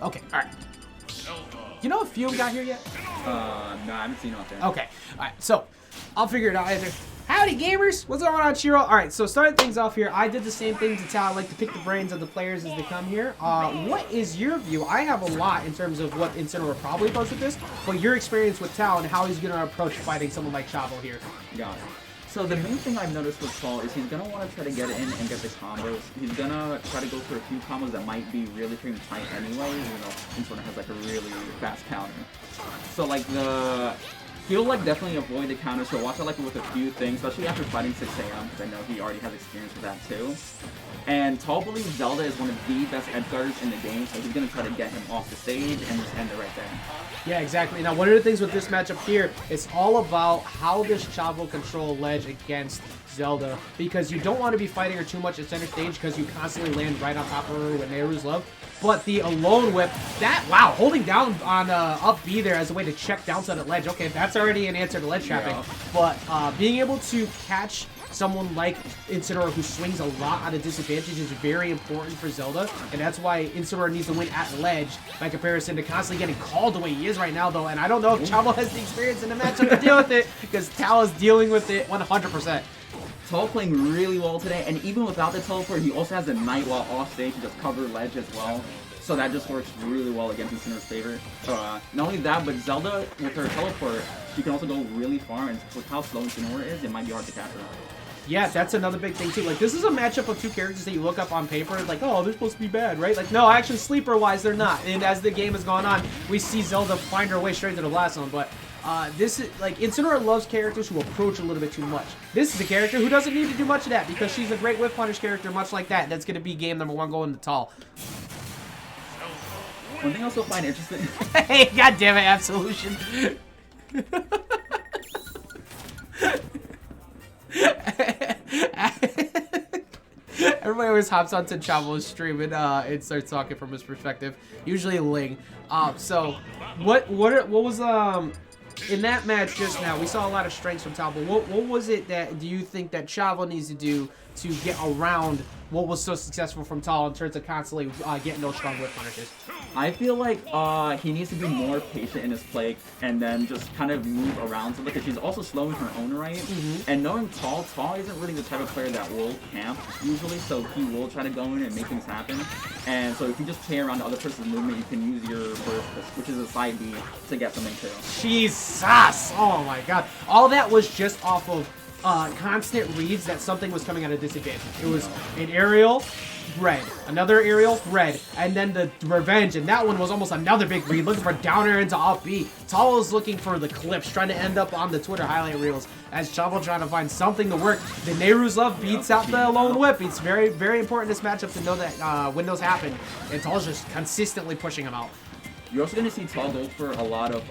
Okay, all right. You know if Fume got here yet? No, I haven't seen him out there. Okay, all right. So I'll figure it out either. Howdy, gamers! What's going on, Shiro? All right, so starting things off here, I did the same thing to Tao. I like to pick the brains of the players as they come here. What is your view? I have a lot in terms of what Incineroar probably approach with this, but your experience with Tao and how he's going to approach fighting someone like Chavo here. Got it. So the main thing I've noticed with Saul is he's going to want to try to get in and get the combos. He's going to try to go for a few combos that might be really freaking tight anyway, even though Incineroar has like a really fast counter. So like he'll like definitely avoid the counter, so watch out like with a few things, especially after fighting 6 AM, because I know he already has experience with that too. And Tall believes Zelda is one of the best edge guarders in the game, so he's going to try to get him off the stage and just end it right there. Yeah, exactly. Now, one of the things with this matchup here, it's all about how does Chavo control ledge against Zelda, because you don't want to be fighting her too much at center stage because you constantly land right on top of her with Nehru's Love. But the alone whip, wow, holding down on up B there as a way to check down to the ledge. Okay, that's already an answer to ledge trapping. Yeah. But being able to catch someone like Incineroar who swings a lot out of disadvantage is very important for Zelda, and that's why Incineroar needs to win at ledge by comparison to constantly getting called the way he is right now, though. And I don't know if Chavo has the experience in the matchup to deal with it, because Tal is dealing with it 100%. Tall playing really well today, and even without the teleport, he also has a Night while off stage to just cover ledge as well. So that just works really well against Incineroar's favor. Not only that, but Zelda, with her teleport, she can also go really far, and with how slow Incineroar is, it might be hard to catch her. Yeah, that's another big thing, too. Like, this is a matchup of two characters that you look up on paper, like, oh, they're supposed to be bad, right? Like, no, actually, sleeper-wise, they're not. And as the game has gone on, we see Zelda find her way straight to the Blast Zone, but this is, like, Incineroar loves characters who approach a little bit too much. This is a character who doesn't need to do much of that, because she's a great whip punish character, much like that. That's going to be game number 1 going to Tall. One thing I also find interesting... Hey, goddammit, Absolution. Everybody always hops onto Chavo's stream and starts talking from his perspective. Usually Ling. So what was in that match just now? We saw a lot of strengths from Chavo. What was it that do you think that Chavo needs to do to get around what was so successful from Tal in terms of constantly getting those strong whip punishes? I feel like he needs to be more patient in his play and then just kind of move around, so because she's also slow in her own right. And knowing Tal isn't really the type of player that will camp usually, so he will try to go in and make things happen. And so if you just play around the other person's movement, you can use your burst, which is a side B, to get something too. Jesus! Oh my god. All that was just off of constant reads that something was coming at a disadvantage. It was an aerial, red. Another aerial, red. And then the revenge, and that one was almost another big read, looking for down air into off B. Tal was looking for the clips, trying to end up on the Twitter highlight reels as Chavo trying to find something to work. The Nehru's Love beats out the lone whip. It's very, very important in this matchup to know that when those happen, and Tal's just consistently pushing him out. You're also going to see Tal go for a lot of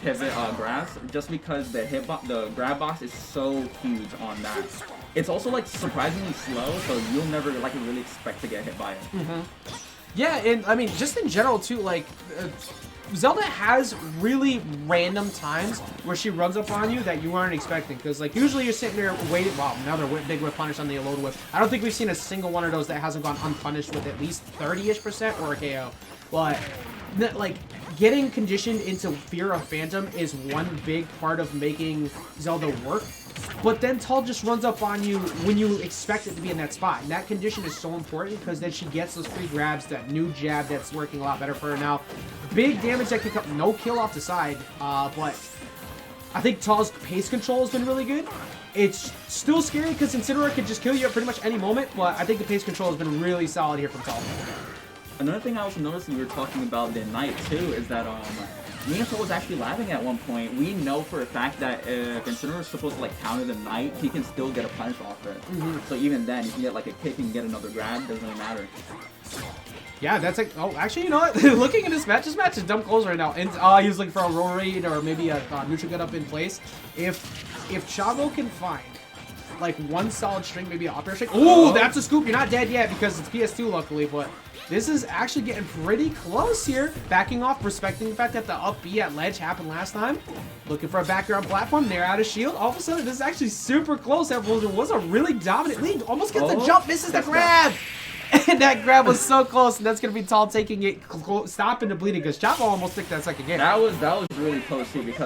pivot grabs, just because the grab box is so huge on that. It's also like surprisingly slow, so you'll never like really expect to get hit by it. Yeah, and I mean just in general too, like Zelda has really random times where she runs up on you that you aren't expecting, because like usually you're sitting there waiting. Wow, another big whip punish on the load whip. I don't think we've seen a single one of those that hasn't gone unpunished with at least 30-ish% or a KO. But like getting conditioned into fear of Phantom is one big part of making Zelda work. But then Tal just runs up on you when you expect it to be in that spot. And that condition is so important because then she gets those free grabs, that new jab that's working a lot better for her now. Big damage that can come, no kill off the side, but I think Tal's pace control has been really good. It's still scary because Incineroar could just kill you at pretty much any moment, but I think the pace control has been really solid here from Tal. Another thing I also noticed when we were talking about the Knight too is that me and Tal was actually laughing at one point. We know for a fact that if Incineroar is supposed to like counter the Knight, he can still get a punish off it. So even then, you can get like a kick and get another grab. Doesn't really matter. Yeah, that's like, oh, actually, you know what? Looking at this match is dumb close right now. And he was looking for a roll read or maybe a neutral get up in place. If Chavo can find like one solid string, maybe an up air string. Oh, that's a scoop. You're not dead yet because it's PS2, luckily, but this is actually getting pretty close here. Backing off, respecting the fact that the up B at ledge happened last time. Looking for a back air on platform. They're out of shield. All of a sudden, this is actually super close. That was a really dominant lead. Almost gets the jump, misses the grab. And that grab was so close, and that's gonna be Tall taking it, stopping the bleeding because Chavo almost took that second game. That was really close too because